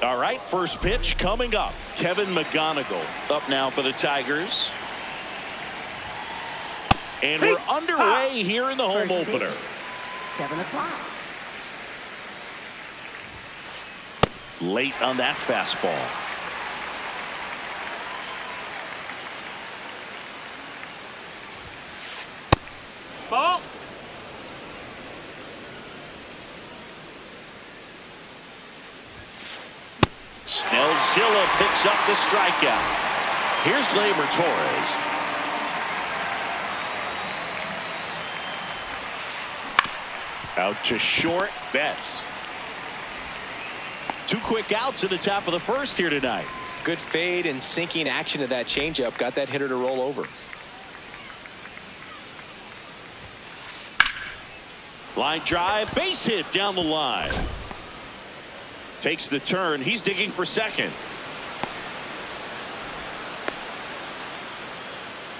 All right, first pitch coming up. Kevin McGonigal up now for the Tigers. And we're underway here in the home opener. 7 o'clock. Late on that fastball. Ball. Snellzilla picks up the strikeout. Here's Gleyber Torres. Out to short, Betts. 2 quick outs at the top of the first here tonight. Good fade and sinking action of that changeup got that hitter to roll over. Line drive, base hit down the line. Takes the turn. He's digging for second.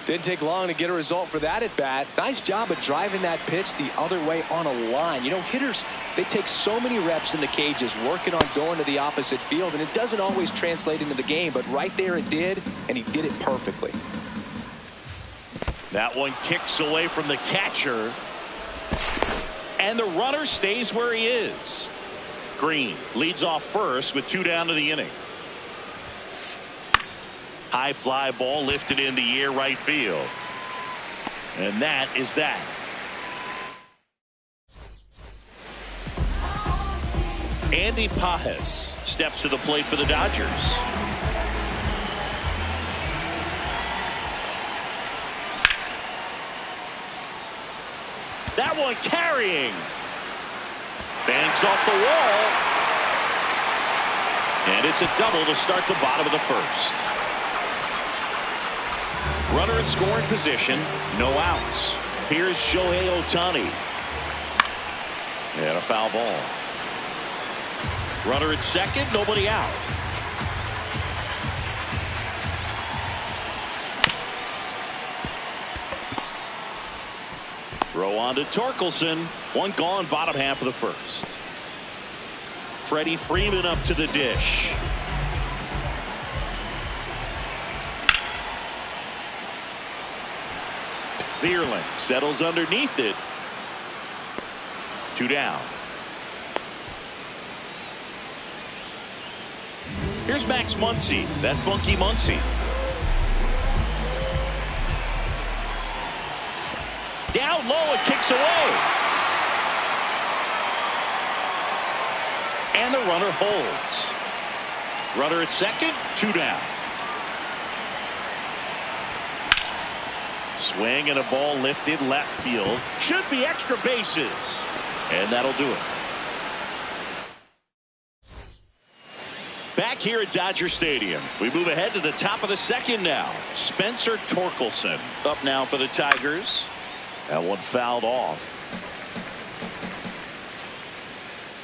Didn't take long to get a result for that at bat. Nice job of driving that pitch the other way on a line. You know, hitters, they take so many reps in the cages working on going to the opposite field, and it doesn't always translate into the game, but right there it did, and he did it perfectly. That one kicks away from the catcher, and the runner stays where he is. Green leads off first with 2 down to the inning. High fly ball lifted in the air right field. And that is that. Andy Pajes steps to the plate for the Dodgers. That one carrying. Bangs off the wall. And it's a double to start the bottom of the first. Runner in scoring position, no outs. Here's Shohei Ohtani. And a foul ball. Runner at second, nobody out. Throw on to Torkelson. 1 gone, bottom half of the first. Freddie Freeman up to the dish. Vierling settles underneath it. 2 down. Here's Max Muncy, that funky Muncy. Down low, it kicks away. And the runner holds. Runner at second, 2 down. Swing and a ball lifted left field. Should be extra bases. And that'll do it. Back here at Dodger Stadium, we move ahead to the top of the second now. Spencer Torkelson up now for the Tigers. That one fouled off.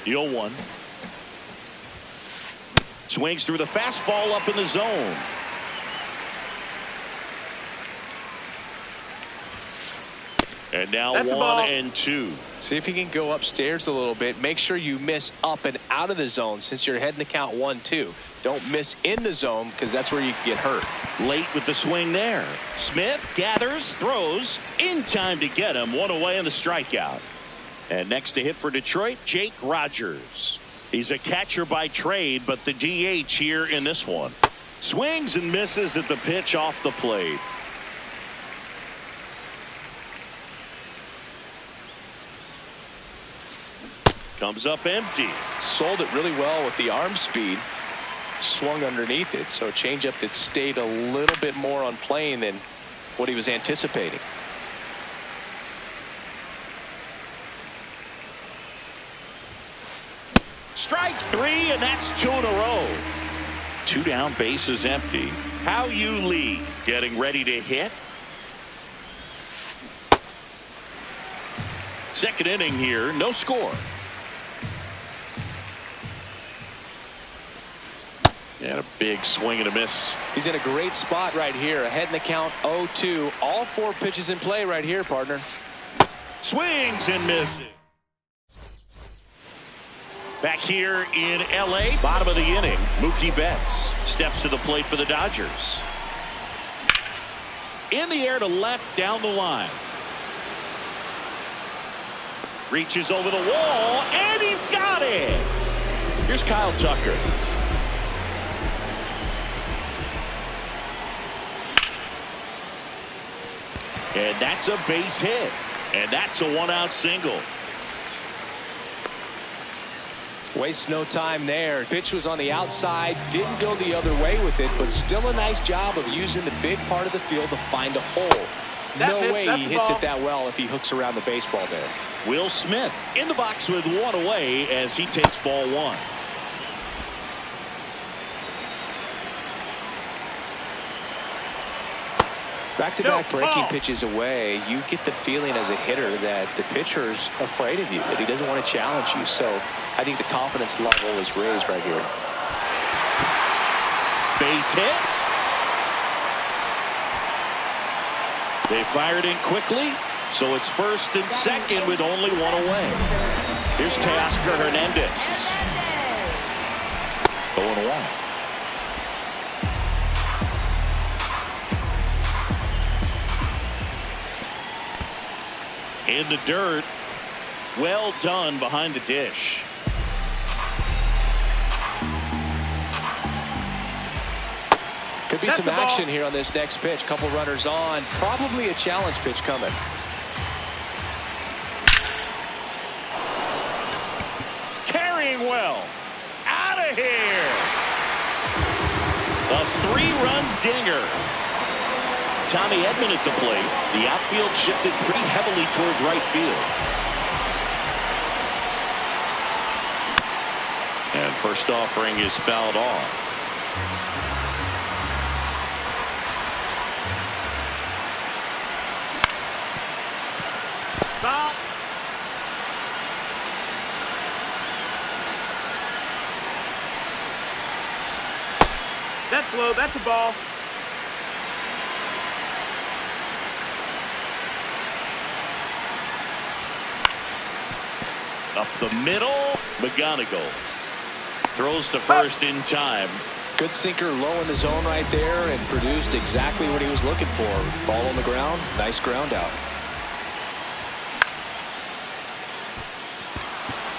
The 0-1. Swings through the fastball up in the zone. And now 1-2. See if he can go upstairs a little bit. Make sure you miss up and out of the zone since you're heading the count 1-2. Don't miss in the zone because that's where you can get hurt. Late with the swing there. Smith gathers, throws, in time to get him. 1 away on the strikeout. And next to hit for Detroit, Jake Rogers. He's a catcher by trade, but the DH here in this one. Swings and misses at the pitch off the plate. Comes up empty. Sold it really well with the arm speed. Swung underneath it, so a changeup that stayed a little bit more on plane than what he was anticipating. Strike 3, and that's 2 in a row. 2 down, bases empty. How you lead, getting ready to hit. Second inning here, no score. And a big swing and a miss. He's in a great spot right here. Ahead in the count 0-2. All 4 pitches in play right here, partner. Swings and misses. Back here in L.A., bottom of the inning, Mookie Betts steps to the plate for the Dodgers. In the air to left, down the line. Reaches over the wall, and he's got it. Here's Kyle Tucker. And that's a base hit. And that's a one-out single. Wastes no time there. Pitch was on the outside, didn't go the other way with it, but still a nice job of using the big part of the field to find a hole. No way he hits it that well if he hooks around the baseball there. Will Smith in the box with one away as he takes ball one. Back-to-back breaking pitches away, you get the feeling as a hitter that the pitcher's afraid of you, that he doesn't want to challenge you. So I think the confidence level is raised right here. Base hit. They fired in quickly, so it's first and second with only one away. Here's Teoscar Hernandez. 0-1. In the dirt. Well done behind the dish. Could be some action here on this next pitch. Couple runners on. Probably a challenge pitch coming. Carrying well. Out of here. A three-run dinger. Tommy Edman at the plate. The outfield shifted pretty heavily towards right field. And first offering is fouled off. Foul. That's low. That's a ball. Up the middle, McGonigal throws to first in time. Good sinker low in the zone right there and produced exactly what he was looking for. Ball on the ground, nice ground out.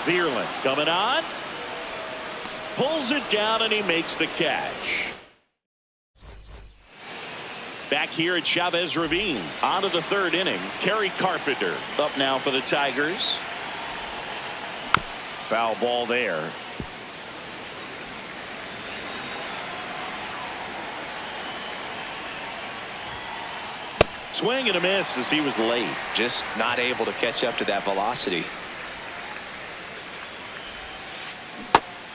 Vierland coming on, pulls it down, and he makes the catch. Back here at Chavez Ravine, on to the third inning. Kerry Carpenter up now for the Tigers. Foul ball there. Swing and a miss as he was late. Just not able to catch up to that velocity.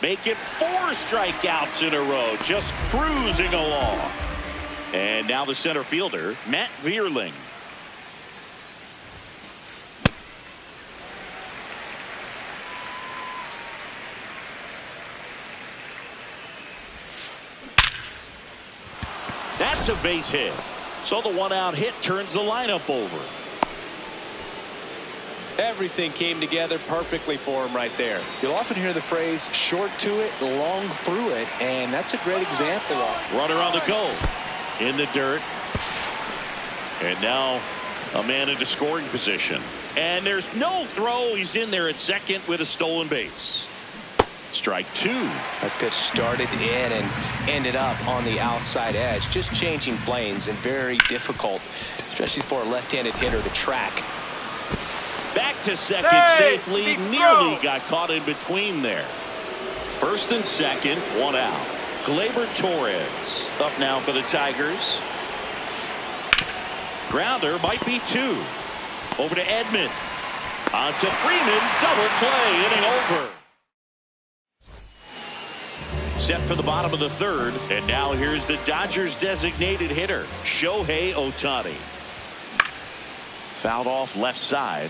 Make it 4 strikeouts in a row, just cruising along. And now the center fielder, Matt Vierling. That's a base hit. So the one-out hit turns the lineup over. Everything came together perfectly for him right there. You'll often hear the phrase short to it, long through it, and that's a great example of it. Runner on the go. In the dirt. And now a man into scoring position. And there's no throw. He's in there at second with a stolen base. Strike two. That pitch started in and ended up on the outside edge. Just changing planes and very difficult, especially for a left-handed hitter to track. Back to second safely. Nearly got caught in between there. First and second, one out. Gleyber Torres up now for the Tigers. Grounder might be two. Over to Edman. On to Freeman. Double play. Inning over. Set for the bottom of the third. And now here's the Dodgers designated hitter, Shohei Ohtani. Fouled off left side.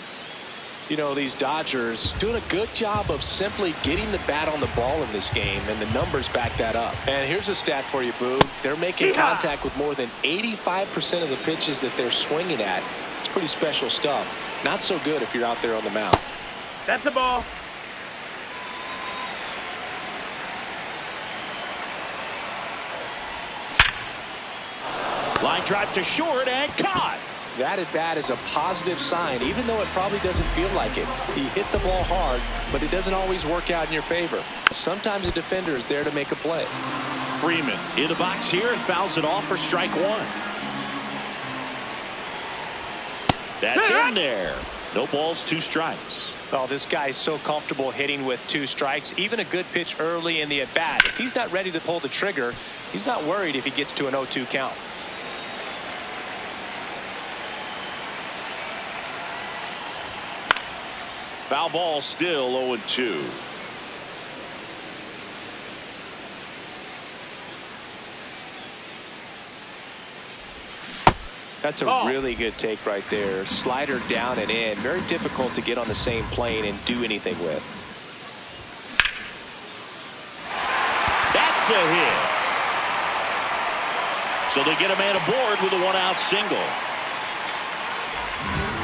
You know, these Dodgers doing a good job of simply getting the bat on the ball in this game, and the numbers back that up. And here's a stat for you, Boo. They're making contact with more than 85% of the pitches that they're swinging at. It's pretty special stuff. Not so good if you're out there on the mound. That's a ball. Line drive to short and caught. That at bat is a positive sign, even though it probably doesn't feel like it. He hit the ball hard, but it doesn't always work out in your favor. Sometimes a defender is there to make a play. Freeman in the box here and fouls it off for strike one. That's in there. No balls, 2 strikes. Oh, this guy's so comfortable hitting with 2 strikes. Even a good pitch early in the at bat. If he's not ready to pull the trigger, he's not worried if he gets to an 0-2 count. Foul ball, still 0-2. That's a really good take right there. Slider down and in. Very difficult to get on the same plane and do anything with. That's a hit. So they get a man aboard with a 1-out single.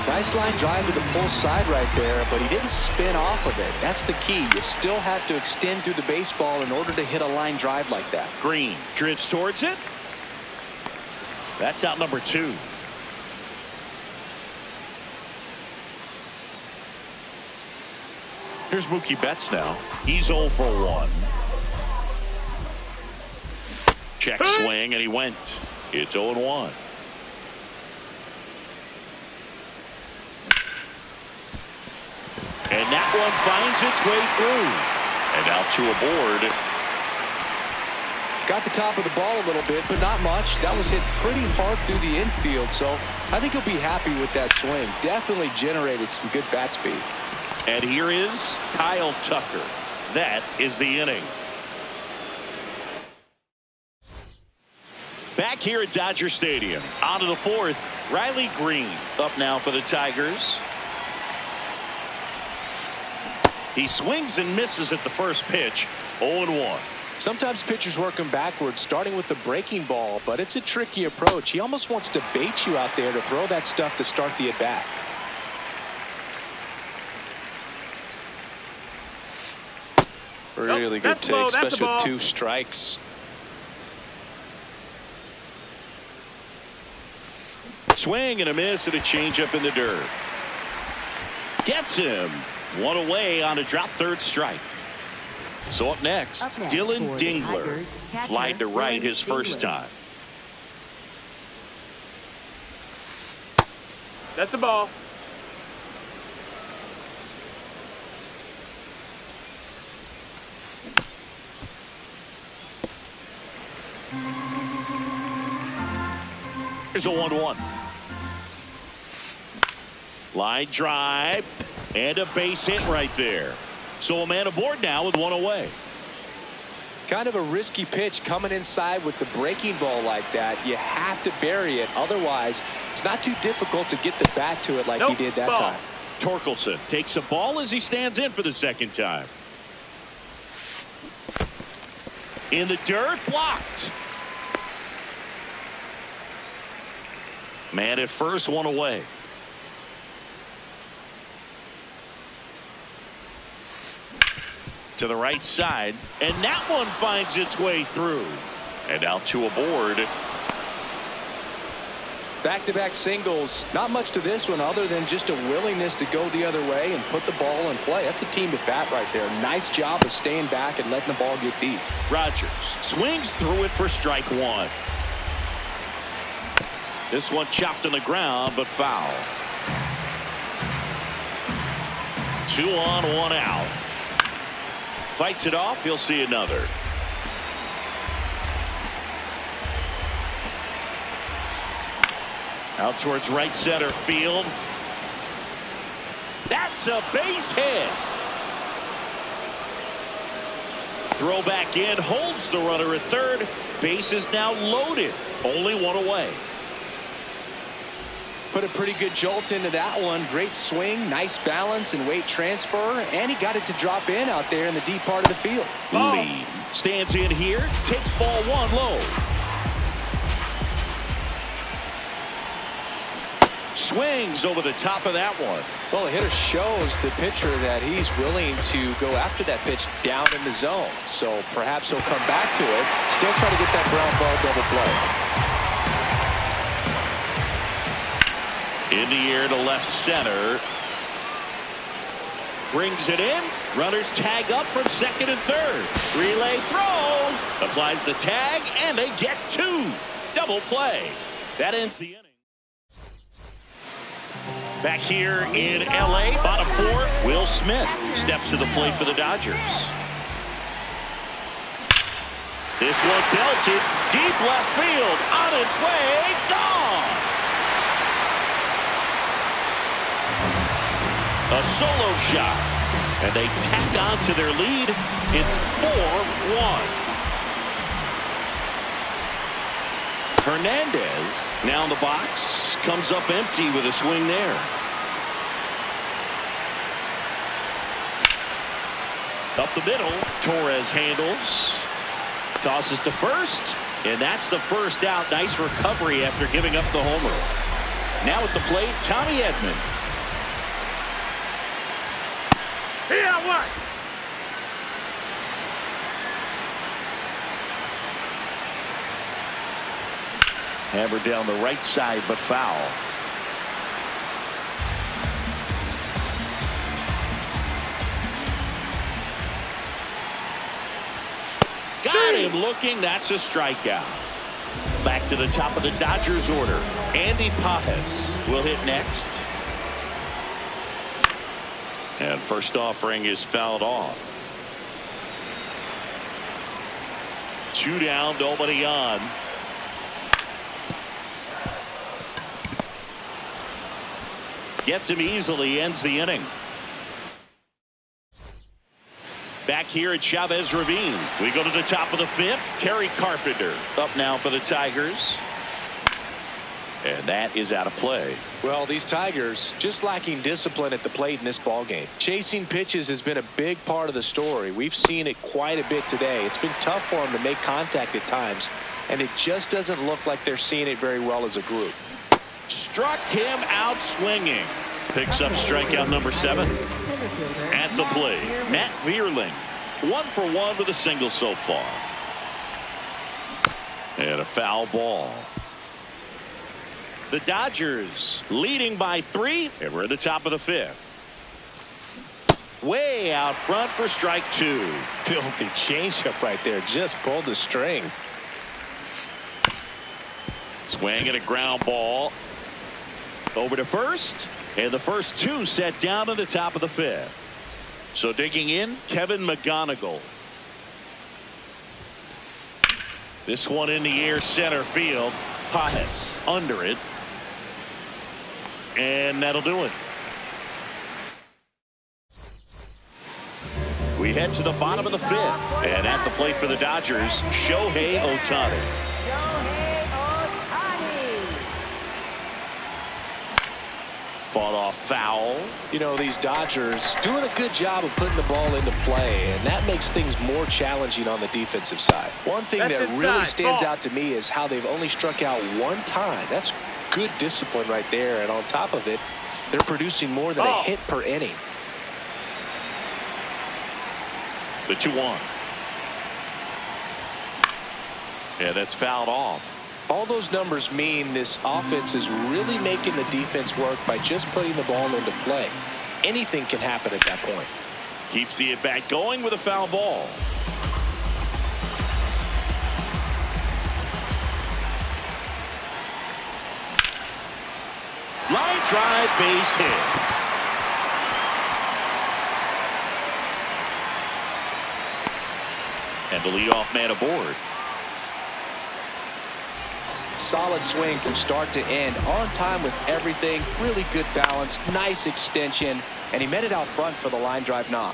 Nice line drive to the pull side right there, but he didn't spin off of it. That's the key. You still have to extend through the baseball in order to hit a line drive like that. Green drifts towards it. That's out number 2. Here's Mookie Betts now. He's 0 for 1. Check swing, and he went. It's 0-1. And that one finds its way through. And out to a board. Got the top of the ball a little bit, but not much. That was hit pretty hard through the infield, so I think he'll be happy with that swing. Definitely generated some good bat speed. And here is Kyle Tucker. That is the inning. Back here at Dodger Stadium. On to the 4th. Riley Green up now for the Tigers. He swings and misses at the first pitch. 0-1. Sometimes pitchers work him backwards, starting with the breaking ball, but it's a tricky approach. He almost wants to bait you out there to throw that stuff to start the at-bat. Really good take, especially with 2 strikes. Swing and a miss and a changeup in the dirt. Gets him. 1 away on a drop, 3rd strike. So up next, Dylan Dingler. Flied to right his first time. That's a ball. Here's a 1-1. Line drive and a base hit right there. So a man aboard now with 1 away. Kind of a risky pitch coming inside with the breaking ball like that. You have to bury it. Otherwise, it's not too difficult to get the bat to it like he did that time. Torkelson takes a ball as he stands in for the 2nd time. In the dirt, blocked. Man at first, 1 away. To the right side, and that one finds its way through. And out to a board. Back-to-back singles. Not much to this one other than just a willingness to go the other way and put the ball in play. That's a team at bat right there. Nice job of staying back and letting the ball get deep. Rogers swings through it for strike 1. This one chopped on the ground, but foul. 2 on, 1 out. Fights it off. He'll see another. Out towards right center field. That's a base hit. Throw back in, holds the runner at 3rd. Base is now loaded. Only 1 away. Put a pretty good jolt into that one. Great swing, nice balance and weight transfer, and he got it to drop in out there in the deep part of the field. Lee stands in here, takes ball 1 low. Swings over the top of that one. Well, the hitter shows the pitcher that he's willing to go after that pitch down in the zone. So perhaps he'll come back to it. Still trying to get that ground ball double play. In the air to left center. Brings it in. Runners tag up from second and third. Relay throw. Applies the tag, and they get two. Double play. That ends the inning. Back here in L.A., bottom four, Will Smith steps to the plate for the Dodgers. This one belted deep left field. On its way, gone. A solo shot, and they tack on to their lead. It's 4-1. Hernandez now in the box, comes up empty with a swing there. Up the middle, Torres handles, tosses to first, and that's the first out. Nice recovery after giving up the homer. Now at the plate, Tommy Edman. Yeah, what? Hammered down the right side, but foul. Got him looking. That's a strikeout. Back to the top of the Dodgers order. Andy Pajes will hit next. And first offering is fouled off. 2 down, nobody on. Gets him easily, ends the inning. Back here at Chavez Ravine, we go to the top of the 5th. Kerry Carpenter up now for the Tigers. And that is out of play. Well, these Tigers just lacking discipline at the plate in this ballgame. Chasing pitches has been a big part of the story. We've seen it quite a bit today. It's been tough for them to make contact at times, and it just doesn't look like they're seeing it very well as a group. Struck him out swinging. Picks up strikeout number 7. At the plate, Matt Vierling. 1 for 1 with a single so far. And a foul ball. The Dodgers leading by 3, and we're at the top of the 5th. Way out front for strike 2. Filthy changeup right there. Just pulled the string. Swing and a ground ball. Over to first, and the first 2 set down to the top of the 5th. So digging in, Kevin McGonigal. This one in the air, center field. Pajes under it. And that'll do it. We head to the bottom of the 5th. And at the plate for the Dodgers, Shohei Ohtani. Fought off foul. You know, these Dodgers doing a good job of putting the ball into play, and that makes things more challenging on the defensive side. One thing that really stands out to me is how they've only struck out 1 time. That's good discipline right there, and on top of it, they're producing more than a hit per inning. The 2-1. Yeah, that's fouled off. All those numbers mean this offense is really making the defense work by just putting the ball into play. Anything can happen at that point. Keeps the at-bat going with a foul ball. Line drive, base hit. And the leadoff man aboard. Solid swing from start to end, on time with everything, really good balance, nice extension, and he met it out front for the line drive knock.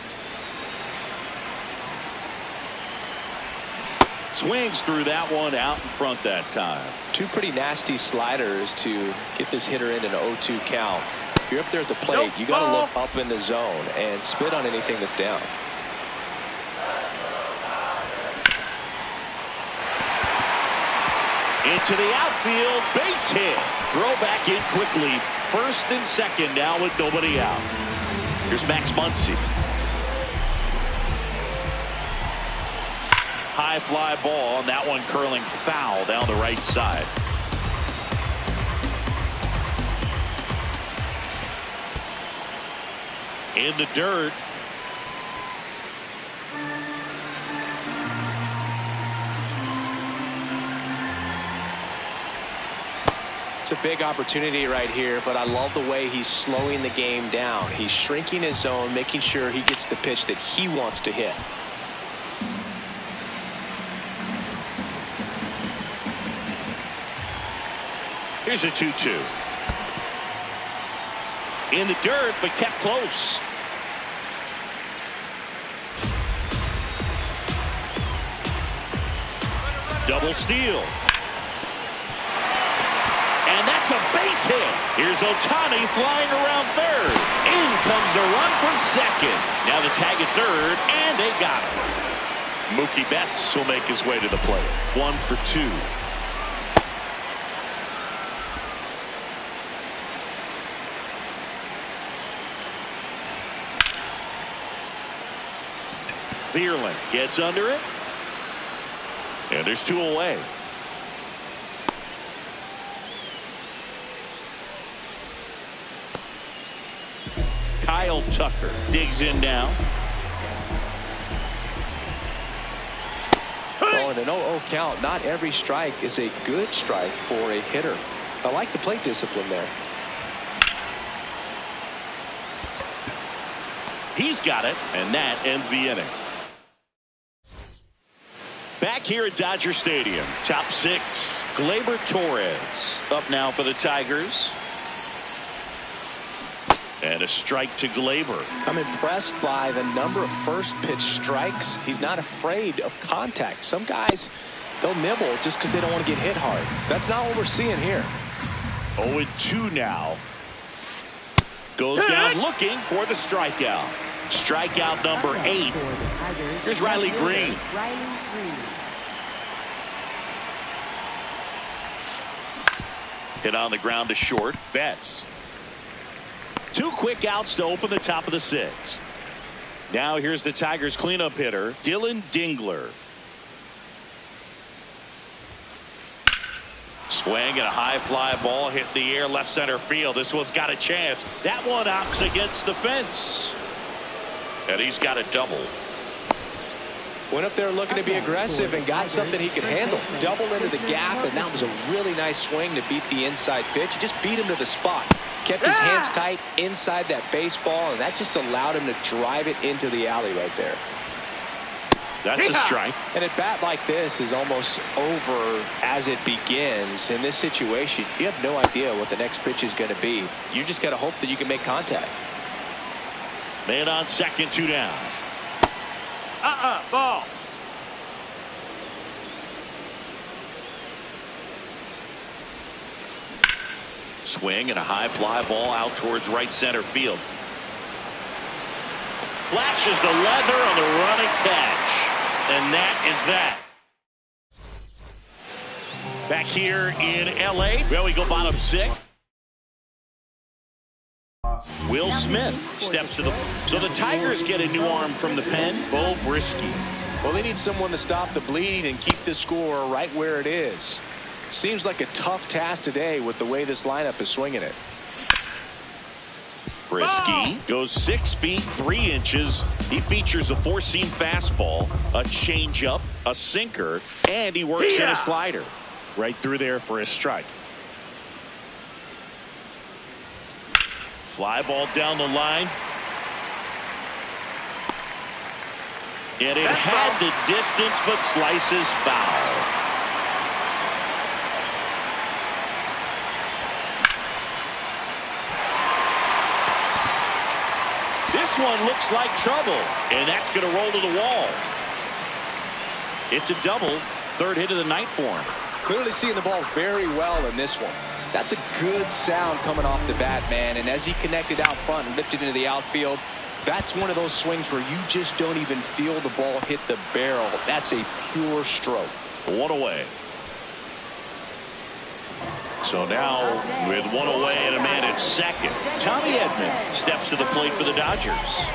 Swings through that one out in front that time. 2 pretty nasty sliders to get this hitter in an 0-2 count. If you're up there at the plate, you got to look up in the zone and spit on anything that's down. Into the outfield, base hit. Throw back in quickly. First and second now with nobody out. Here's Max Muncy. High fly ball, and that one curling foul down the right side. in the dirt. It's a big opportunity right here, but I love the way he's slowing the game down. He's shrinking his zone, making sure he gets the pitch that he wants to hit. Here's a 2-2. In the dirt, but kept close. Double steal. And that's a base hit. Here's Ohtani flying around third. In comes the run from second. Now the tag at third, and they got him. Mookie Betts will make his way to the plate. 1 for 2. Vierling gets under it. And there's 2 away. Kyle Tucker digs in now. Oh, and an 0-0 count. Not every strike is a good strike for a hitter. I like the plate discipline there. He's got it, and that ends the inning. Back here at Dodger Stadium, top 6, Gleyber Torres up now for the Tigers. And a strike to Gleyber. I'm impressed by the number of first pitch strikes. He's not afraid of contact. Some guys, they'll nibble just because they don't want to get hit hard. That's not what we're seeing here. 0-2 now. Goes down looking for the strikeout. Strikeout number 8. Here's Riley Green. Hit on the ground to short. Betts. 2 quick outs to open the top of the 6th. Now here's the Tigers cleanup hitter, Dylan Dingler. Swing and a high fly ball hit the air left center field. This one's got a chance. That one opts against the fence. And he's got a double. Went up there looking to be aggressive and got something he could handle. Double into the gap, and that was a really nice swing to beat the inside pitch. He just beat him to the spot. Kept his hands tight inside that baseball, and that just allowed him to drive it into the alley right there. That's a strike. And a bat like this is almost over as it begins. In this situation, you have no idea what the next pitch is going to be. You just got to hope that you can make contact. Man on second, 2 down. Ball. Swing and a high fly ball out towards right center field. Flashes the leather on the running catch. And that is that. Back here in L.A. Well, we go bottom 6. Will Smith steps to the. So the Tigers get a new arm from the pen, Bo Brisky. Well, they need someone to stop the bleeding and keep the score right where it is. Seems like a tough task today with the way this lineup is swinging it. Brisky goes 6 feet 3 inches. He features a 4-seam fastball, a changeup, a sinker, and he works in a slider. Right through there for a strike. Fly ball down the line. And it had the distance, but slices foul. This one looks like trouble, and that's going to roll to the wall. It's a double. 3rd hit of the night for him. Clearly seeing the ball very well in this one. That's a good sound coming off the bat, man. And as he connected out front and lifted into the outfield, that's one of those swings where you just don't even feel the ball hit the barrel. That's a pure stroke. 1 away. So now with 1 away and a man at second, Tommy Edman steps to the plate for the Dodgers.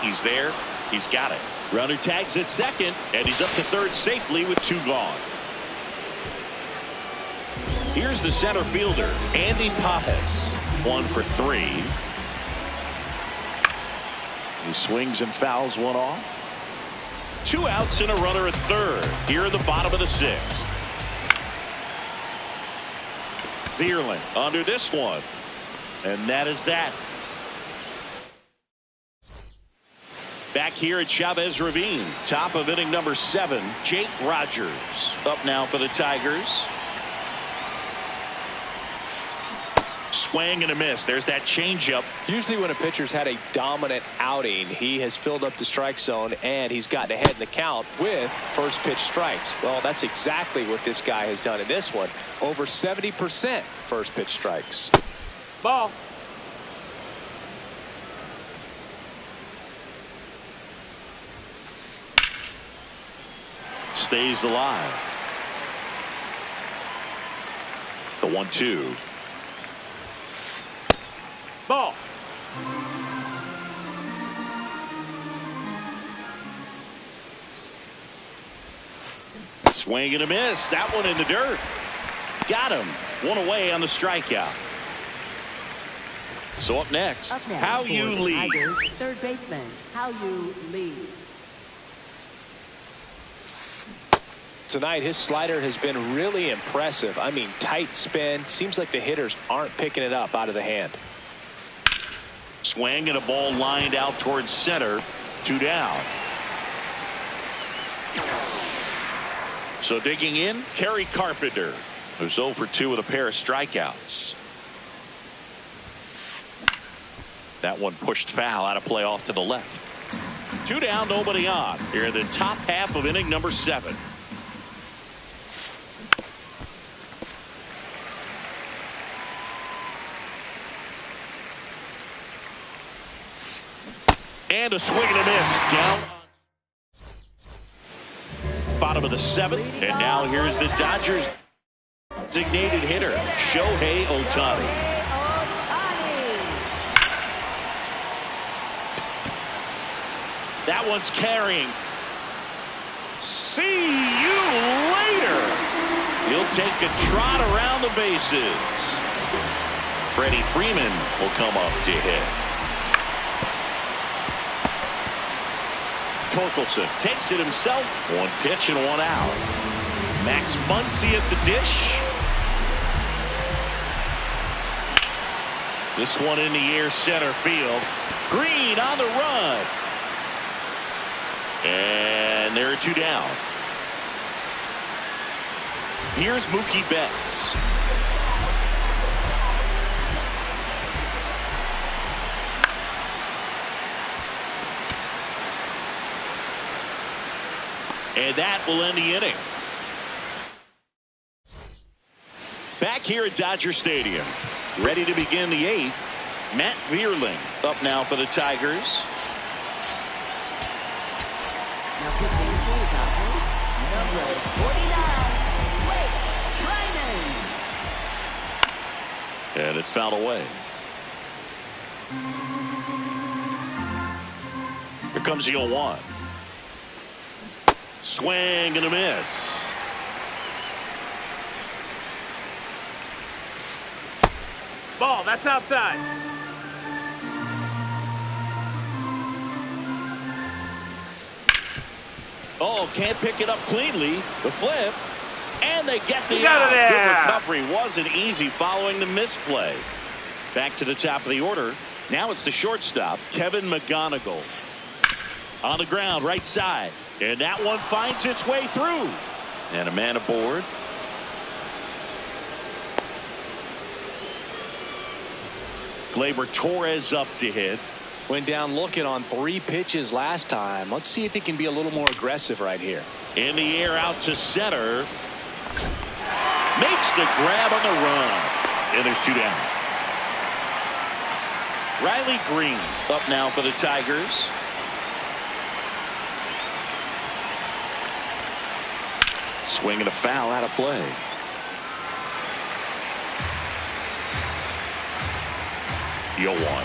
He's there. He's got it. Runner tags at second, and he's up to third safely with 2 gone. Here's the center fielder, Andy Pajes. 1 for 3. He swings and fouls one off. 2 outs and a runner at third. Here in the bottom of the 6th. Vierling under this one. And that is that. Back here at Chavez Ravine, top of inning number 7, Jake Rogers up now for the Tigers. Swing and a miss. There's that changeup. Usually when a pitcher's had a dominant outing, he has filled up the strike zone and he's gotten ahead in the count with first pitch strikes. Well, that's exactly what this guy has done in this one. Over 70% first pitch strikes. Ball. Stays alive. The 1-2. Ball. Swing and a miss. That one in the dirt. Got him. 1 away on the strikeout. So up next, how you lead. Tigers, third baseman, how you lead. Tonight his slider has been really impressive. I mean, tight spin. Seems like the hitters aren't picking it up out of the hand. Swing and a ball lined out towards center. 2 down. So digging in, Kerry Carpenter, who's 0 for 2 with a pair of strikeouts. That one pushed foul, out of play off to the left. 2 down, nobody on. Here in the top half of inning number 7. And a swing and a miss. Down. Bottom of the 7th. And now here's the Dodgers designated hitter, Shohei Ohtani. That one's carrying. See you later. He'll take a trot around the bases. Freddie Freeman will come up to hit. Torkelson takes it himself. 1 pitch and 1 out. Max Muncy at the dish. This one in the air, center field. Green on the run. And there are 2 down. Here's Mookie Betts. And that will end the inning. Back here at Dodger Stadium, ready to begin the 8th. Matt Vierling up now for the Tigers. Now pitching for the Dodgers, number 49, Blake Treinen. And it's fouled away. Here comes the 0-1. Swing and a miss. Ball. That's outside. Oh, can't pick it up cleanly. The flip. And they get the Got out. it there. Good recovery. Wasn't easy following the misplay. Back to the top of the order. Now it's the shortstop, Kevin McGonigal. On the ground, right side. And that one finds its way through. And a man aboard. Gleyber Torres up to hit. Went down looking on 3 pitches last time. Let's see if he can be a little more aggressive right here. In the air out to center. Makes the grab on the run. And there's 2 down. Riley Green up now for the Tigers. Swing and a foul, out of play. The 0-1.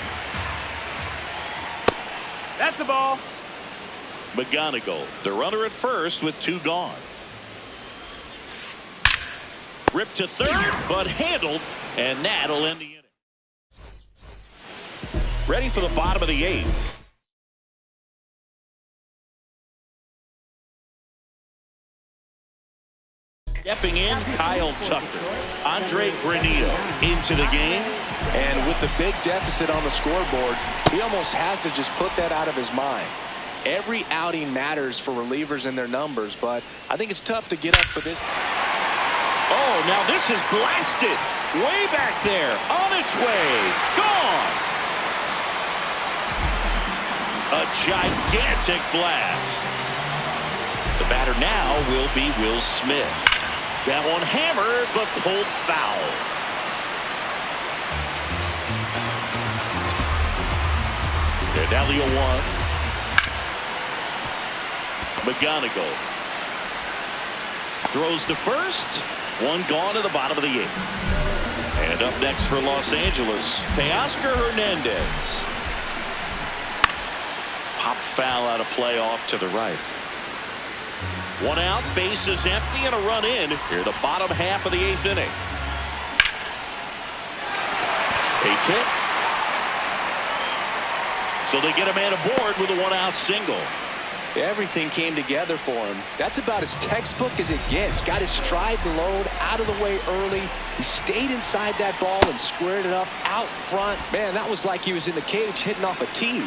That's the ball. McGonigal, the runner at first with 2 gone. Ripped to third, but handled, and that'll end the inning. Ready for the bottom of the 8th. Stepping in, Kyle Tucker. Andre Granito into the game. And with the big deficit on the scoreboard, he almost has to just put that out of his mind. Every outing matters for relievers and their numbers, but I think it's tough to get up for this. Oh, now this is blasted. Way back there. On its way. Gone. A gigantic blast. The batter now will be Will Smith. That one hammered, but pulled foul. And now the 0-1. McGonigal throws to first. One gone at the bottom of the 8th. And up next for Los Angeles, Teoscar Hernandez. Pop foul out of play off to the right. One out, base is empty, and a run in here the bottom half of the 8th inning. Base hit. So they get a man aboard with a 1-out single. Everything came together for him. That's about as textbook as it gets. Got his stride load out of the way early. He stayed inside that ball and squared it up out front. Man, that was like he was in the cage hitting off a tee.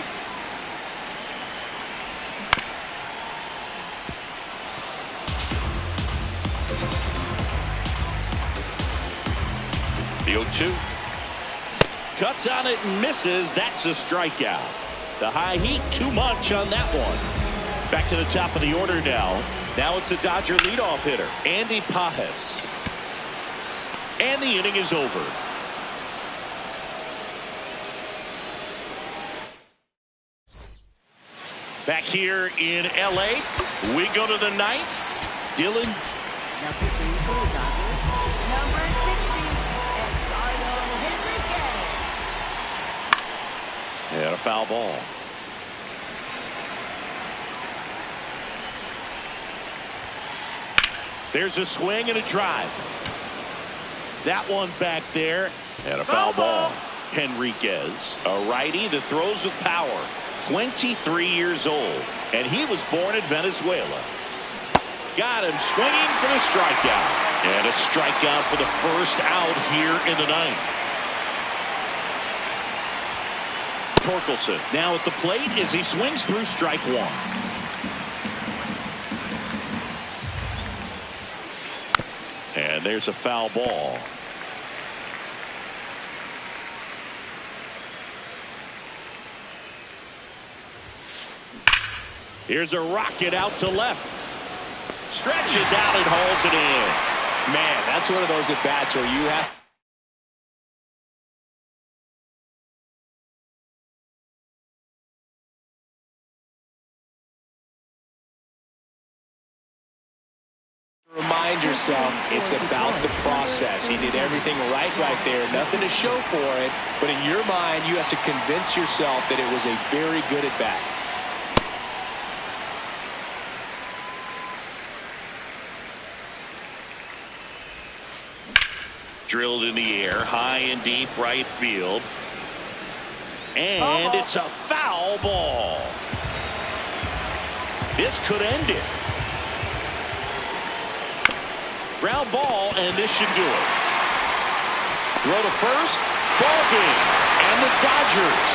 The 0-2. Cuts on it and misses. That's a strikeout. The high heat, too much on that one. Back to the top of the order now. Now it's the Dodger leadoff hitter, Andy Pages. And the inning is over. Back here in L.A., we go to the 9th. Dylan. Now pitching for the Dodgers, number 60, Eduardo Henriquez. And a foul ball. There's a swing and a drive. That one back there. And a foul ball. Henriquez, a righty that throws with power. 23 years old. And he was born in Venezuela. Got him swinging for the strikeout. And a strikeout for the first out here in the 9th. Torkelson now at the plate as he swings through strike 1. And there's a foul ball. Here's a rocket out to left. Stretches out and hauls it in. Man, that's one of those at bats where you have to remind yourself it's about the process. He did everything right there. Nothing to show for it. But in your mind, you have to convince yourself that it was a very good at bat. Drilled in the air, high and deep right field. And it's a foul ball. This could end it. Ground ball, and this should do it. Throw to first, ball game, and the Dodgers